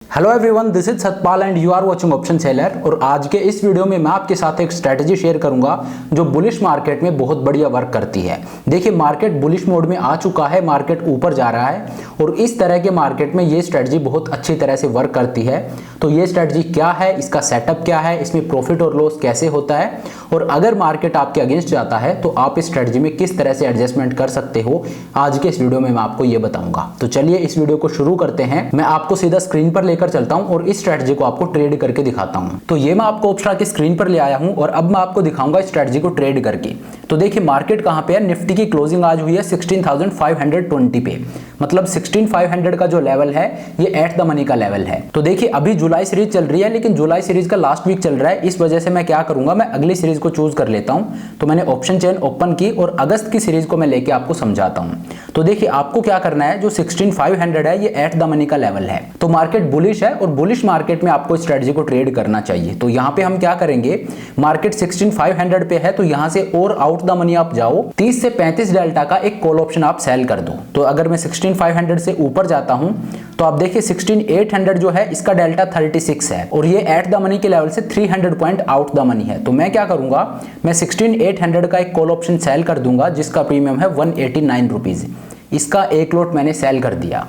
Hello everyone, this is Satpal and you are watching option seller. और आज के इस वीडियो में मैं आपके साथ एक स्ट्रेटजी शेयर करूंगा जो बुलिश मार्केट में बहुत बढ़िया वर्क करती है। देखिए, मार्केट बुलिश मोड में आ चुका है, मार्केट ऊपर जा रहा है और इस तरह के मार्केट में ये स्ट्रेटजी बहुत अच्छी तरह से वर्क करती है। तो ये स्ट्रेटजी क्या है, इसका सेटअप क्या है, इसमें प्रॉफिट और लॉस कैसे होता है, और अगर मार्केट आपके अगेंस्ट जाता है तो आप इस स्ट्रेटजी में किस तरह से एडजस्टमेंट कर सकते हो, आज के इस वीडियो में मैं आपको ये बताऊंगा। तो चलिए इस वीडियो को शुरू करते हैं। मैं आपको सीधा स्क्रीन पर लेकर चलता हूं और इस स्ट्रेटजी को आपको ट्रेड करके दिखाता हूं। तो ये मैं आपको ऑप्शन की स्क्रीन पर ले आया हूं और अब मैं आपको दिखाऊंगा स्ट्रेटजी को ट्रेड करके। तो देखिए, मार्केट कहां पे है, निफ्टी की क्लोजिंग आज हुई है 16,520 पे, मतलब 16,500 का जो लेवल है ये एट द मनी का लेवल है। तो देखिए, अभी जुलाई सीरीज चल रही है, लेकिन जुलाई सीरीज का लास्ट वीक चल रहा है, इस वजह से मैं क्या करूंगा, मैं अगली सीरीज को चूज कर लेता हूं। तो मैंने ऑप्शन चेन ओपन की और अगस्त की सीरीज को मैं लेके आपको समझाता हूं। तो देखिए, आपको क्या करना है, जो 16,500 है ये एट द मनी का लेवल है। तो मार्केट बुलिश है और बुलिश मार्केट में आपको स्ट्रेटजी को ट्रेड करना चाहिए। तो यहां पे हम क्या करेंगे, मार्केट 16,500 पे है तो यहां से और आउट द मनी आप जाओ, 30 से 35 डेल्टा का एक कॉल ऑप्शन आप सेल कर दो। तो अगर मैं 16,500 से ऊपर जाता हूं तो आप देखिए 16,800 जो है इसका डेल्टा 36 है और ये एट द मनी के लेवल से 300 पॉइंट आउट द मनी है। तो मैं क्या करूंगा, मैं 16,800 का एक कॉल ऑप्शन सेल कर दूंगा जिसका प्रीमियम है 189 रुपीज। इसका एक लॉट मैंने सेल कर दिया।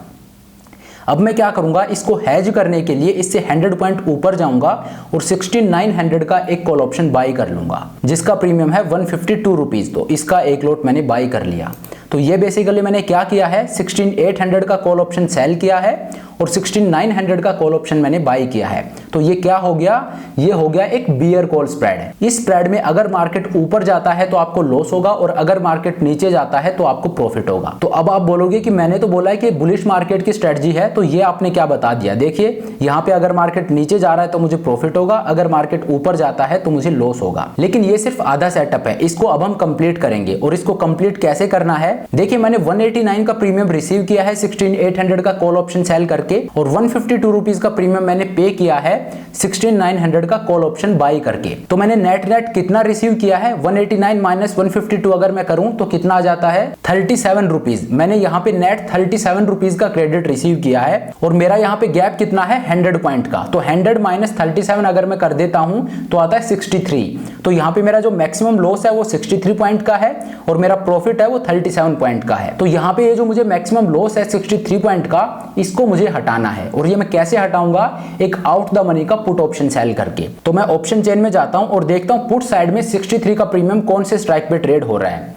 अब मैं क्या करूंगा, इसको हैज करने के लिए इससे 100 पॉइंट ऊपर जाऊंगा और 16,900 का एक कॉल ऑप्शन बाई कर लूंगा जिसका प्रीमियम है 152 रुपीज। तो इसका एक लॉट मैंने बाई कर लिया। तो ये बेसिकली मैंने क्या किया है, 16,800 का कॉल ऑप्शन सेल किया है और 16,900 का कॉल ऑप्शन मैंने बाई किया है। तो ये क्या हो गया, ये हो गया एक बियर कॉल स्प्रेड। इस स्प्रेड में अगर मार्केट ऊपर जाता है तो आपको लॉस होगा और अगर मार्केट नीचे जाता है तो आपको प्रॉफिट होगा। तो अब आप बोलोगे कि मैंने तो बोला है कि बुलिश मार्केट की स्ट्रेटजी है, तो ये आपने क्या बता दिया। देखिए, यहाँ पे अगर मार्केट नीचे जा रहा है तो मुझे प्रॉफिट होगा, अगर मार्केट ऊपर जाता है तो मुझे लॉस होगा। लेकिन ये सिर्फ आधा सेटअप है, इसको अब हम कंप्लीट करेंगे। और इसको कंप्लीट कैसे करना है, देखिए मैंने 189 का प्रीमियम रिसीव किया है 16,800 का कॉल ऑप्शन सेल करके और 152 रुपीज का प्रीमियम मैंने पे किया है 16,900 का कॉल ऑप्शन बाई करके। तो मैंने नेट कितना रिसीव किया है, 189 माइनस 152 अगर मैं करूं तो कितना आ जाता है 37 रुपीज। मैंने यहाँ पे नेट 37 रुपीज का क्रेडिट रिसीव किया है और मेरा यहाँ पे गैप कितना है 100 पॉइंट का। तो 100 माइनस 37 अगर मैं कर देता हूं तो आता है 63। तो यहाँ पे मेरा जो मैक्सिमम लॉस है वो 63 पॉइंट का है और मेरा प्रॉफिट है वो 37 पॉइंट का है। तो यहाँ पे ये जो मुझे मैक्सिमम लॉस है 63 पॉइंट का, इसको मुझे हटाना है। और ये मैं कैसे हटाऊंगा, एक आउट द मनी का पुट ऑप्शन सेल करके। तो मैं ऑप्शन चेन में जाता हूं और देखता हूं पुट साइड में 63 का प्रीमियम कौन से स्ट्राइक पे ट्रेड हो रहा है।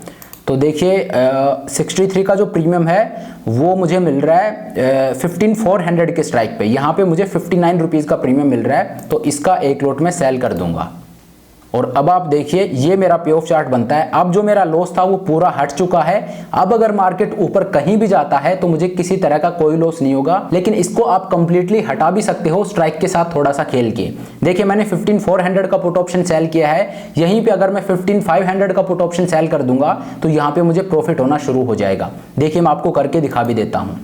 तो देखिए 63 का जो प्रीमियम है वो मुझे मिल रहा है 15,400 के स्ट्राइक पे। यहाँ पे मुझे 59 रुपीज का प्रीमियम मिल रहा है, तो इसका एक लॉट में सेल कर दूंगा। और अब आप देखिए ये मेरा पे ऑफ चार्ट बनता है। अब जो मेरा लॉस था वो पूरा हट चुका है। अब अगर मार्केट ऊपर कहीं भी जाता है तो मुझे किसी तरह का कोई लॉस नहीं होगा, लेकिन इसको आप कंप्लीटली हटा भी सकते हो स्ट्राइक के साथ थोड़ा सा खेल के। देखिए मैंने 15,400 का पुट ऑप्शन सेल किया है, यहीं पे अगर मैं 15,500 का पुट ऑप्शन सेल कर दूंगा तो यहाँ पे मुझे प्रॉफिट होना शुरू हो जाएगा। देखिए मैं आपको करके दिखा भी देता हूँ।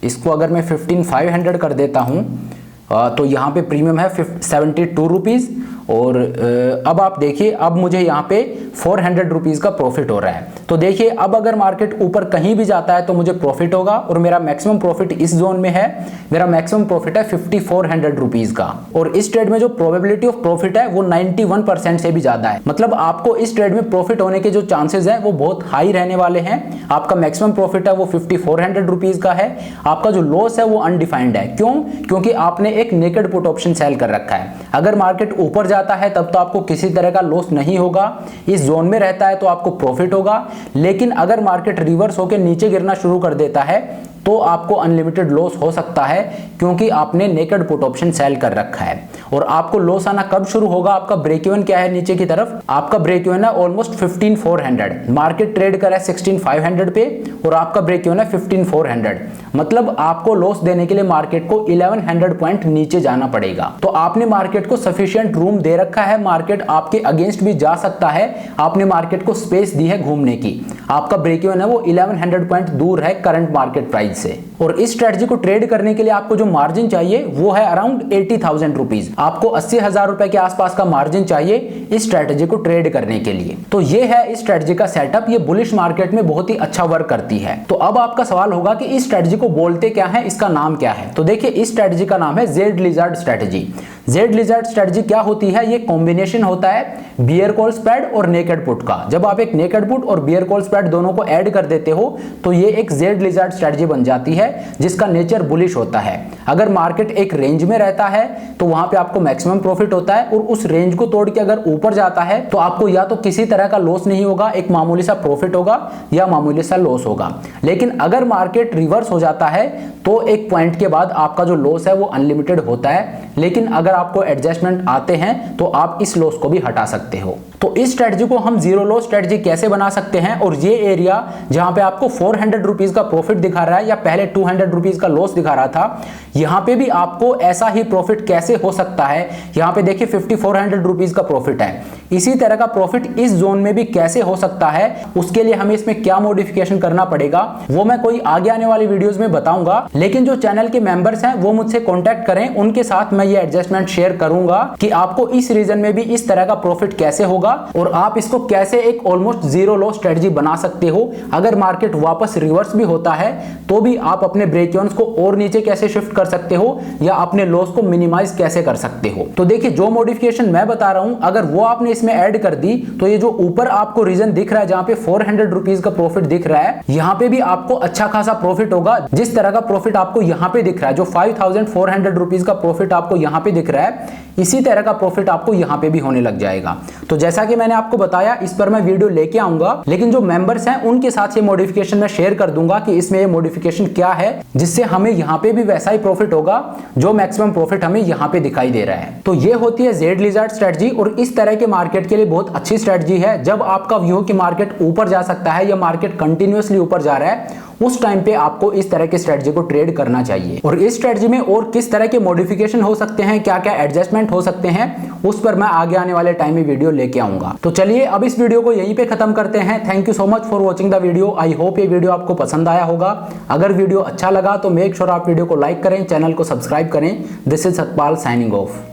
इसको अगर मैं 15,500 कर देता हूँ तो यहाँ पे प्रीमियम है 72 रुपीज और अब आप देखिए अब मुझे यहाँ पे 400 रुपीज का प्रॉफिट हो रहा है। तो देखिए अब अगर मार्केट ऊपर कहीं भी जाता है तो मुझे प्रॉफिट होगा और मेरा मैक्सिमम प्रॉफिट इस जोन में है। मेरा मैक्सिमम प्रॉफिट है 5,400 रुपीज का और इस ट्रेड में जो प्रोबेबिलिटी ऑफ प्रॉफिट है वो 91% से भी ज्यादा है। मतलब आपको इस ट्रेड में प्रॉफिट होने के जो चांसेस हैं वो बहुत हाई रहने वाले हैं। आपका मैक्सिमम प्रॉफिट है वो 5,400 रुपीज का है। आपका जो लॉस है वो अनडिफाइंड है। क्यों? क्योंकि आपने एक नेकेड पुट ऑप्शन सेल कर रखा है। अगर मार्केट ऊपर जाता है तब तो आपको किसी तरह का लॉस नहीं होगा, इस जोन में रहता है तो आपको प्रॉफिट होगा। लेकिन अगर मार्केट रिवर्स होकर नीचे गिरना शुरू कर देता है तो आपको अनलिमिटेड लॉस हो सकता है, क्योंकि आपने नेकेड पुट ऑप्शन सेल कर रखा है। और आपको लॉस आना कब शुरू होगा, आपका ब्रेक इवन क्या है नीचे की तरफ, आपका ब्रेक इवन है ऑलमोस्ट 15,400। मार्केट ट्रेड कर रहा है 16,500 पे और आपका ब्रेक इवन है 15,400। मतलब आपको लॉस देने के लिए मार्केट को 1100 पॉइंट नीचे जाना पड़ेगा। तो आपने मार्केट को सफिशिएंट रूम दे रखा है, मार्केट आपके अगेंस्ट भी जा सकता है, आपने मार्केट को स्पेस दी है घूमने की। आपका ब्रेक इवन है वो 1100 पॉइंट दूर है करंट मार्केट प्राइस से। और इस स्ट्रेटजी को ट्रेड करने के लिए आपको जो मार्जिन चाहिए वो है अराउंड 80,000 रुपीज। आपको 80,000 रुपए के आसपास का मार्जिन चाहिए इस स्ट्रेटजी को ट्रेड करने के लिए। तो ये है इस स्ट्रेटजी का सेटअप, ये बुलिश मार्केट में बहुत ही अच्छा वर्क करती है। तो अब आपका सवाल होगा कि इस स्ट्रेटजी को बोलते क्या है, इसका नाम क्या है। तो देखिए इस स्ट्रेटजी का नाम है Z lizard strategy. Z lizard strategy क्या होती है, ये कॉम्बिनेशन होता है बियर कॉल स्प्रेड और नेकेड पुट का। जब आप एक नेकेड पुट और बियर कॉल स्प्रेड दोनों को ऐड कर देते हो तो ये एक जेड लिजर्ड स्ट्रेटजी बन जाती है जिसका नेचर बुलिश होता है। अगर मार्केट एक रेंज में रहता है तो वहां पे आपको मैक्सिमम प्रॉफिट होता है, और उस रेंज को तोड़ के अगर ऊपर जाता है तो आपको या तो किसी तरह का लॉस नहीं होगा, एक मामूली सा प्रॉफिट होगा या मामूली सा लॉस होगा। लेकिन अगर मार्केट रिवर्स हो जाता है तो एक पॉइंट के बाद आपका जो लॉस है वो अनलिमिटेड होता है, लेकिन अगर आपको एडजस्टमेंट आते हैं तो आप इस लॉस को भी हटा सकते हो। तो इस स्ट्रेटजी को हम जीरो लॉस स्ट्रेटजी कैसे बना सकते हैं, और ये एरिया जहां पे आपको 400 रुपीज का प्रॉफिट दिखा रहा है या पहले 200 रुपीज का लॉस दिखा रहा था, यहां पे भी आपको ऐसा ही प्रॉफिट कैसे हो सकता है। यहां पे देखिए 5400 रुपीज का प्रॉफिट है, इसी तरह का प्रॉफिट इस जोन में भी कैसे हो सकता है, उसके लिए हमें इसमें क्या मॉडिफिकेशन करना पड़ेगा वो मैं कोई आगे आने वाली वीडियोस में बताऊंगा। लेकिन जो चैनल के मेंबर्स हैं वो मुझसे कांटेक्ट करें, उनके साथ मैं ये एडजस्टमेंट शेयर करूंगा कि आपको इस रीजन में भी इस तरह का प्रॉफिट कैसे होगा और आप इसको कैसे एक ऑलमोस्ट जीरो लॉस स्ट्रेटजी बना सकते हो। अगर मार्केट वापस रिवर्स भी होता है तो भी आप अपने ब्रेक इवन्स को और नीचे कैसे शिफ्ट कर सकते हो या अपने लॉस को मिनिमाइज कैसे कर सकते हो। तो देखिए जो मॉडिफिकेशन मैं बता रहा हूं अगर वो आपने इसमें ऐड कर दी तो ये जो ऊपर आपको रीजन दिख रहा है जहां पे 400 रुपीज का प्रॉफिट दिख रहा है, यहां पे भी आपको अच्छा खासा प्रॉफिट होगा। जिस तरह का प्रॉफिट आपको यहां पे दिख रहा है, जो 5400 रुपीज का प्रॉफिट आपको यहां पे दिख रहा है, इसी तरह का प्रॉफिट आपको यहां पे भी होने लग जाएगा। तो जैसा कि मैंने आपको बताया इस पर मैं वीडियो लेके आऊंगा, लेकिन जो मेंबर्स हैं उनके साथ ये मॉडिफिकेशन मैं शेयर कर दूंगा कि इसमें ये मॉडिफिकेशन क्या है जिससे हमें यहां पे भी वैसा ही प्रॉफिट होगा जो मैक्सिमम प्रॉफिट हमें यहां पे दिखाई दे रहा है। तो ये होती है जेड लिजर्ड स्ट्रेटजी, और इस तरह के मार्केट के लिए बहुत अच्छी स्ट्रेटजी है। जब आपका व्यू हो कि मार्केट ऊपर जा सकता है या मार्केट कंटिन्यूअसली ऊपर जा रहा है, उस टाइम पे आपको इस तरह के स्ट्रेटजी को ट्रेड करना चाहिए। और इस स्ट्रेटजी में और किस तरह के मॉडिफिकेशन हो सकते हैं, क्या क्या एडजस्टमेंट हो सकते हैं, उस पर मैं आगे आने वाले टाइम में वीडियो लेके आऊंगा। तो चलिए अब इस वीडियो को यहीं पे खत्म करते हैं। Thank you so much for watching the video. I hope ये वीडियो आपको पसंद आया होगा। अगर वीडियो अच्छा लगा तो मेक श्योर आप वीडियो को लाइक करें, चैनल को सब्सक्राइब करें। This is Satpal signing off.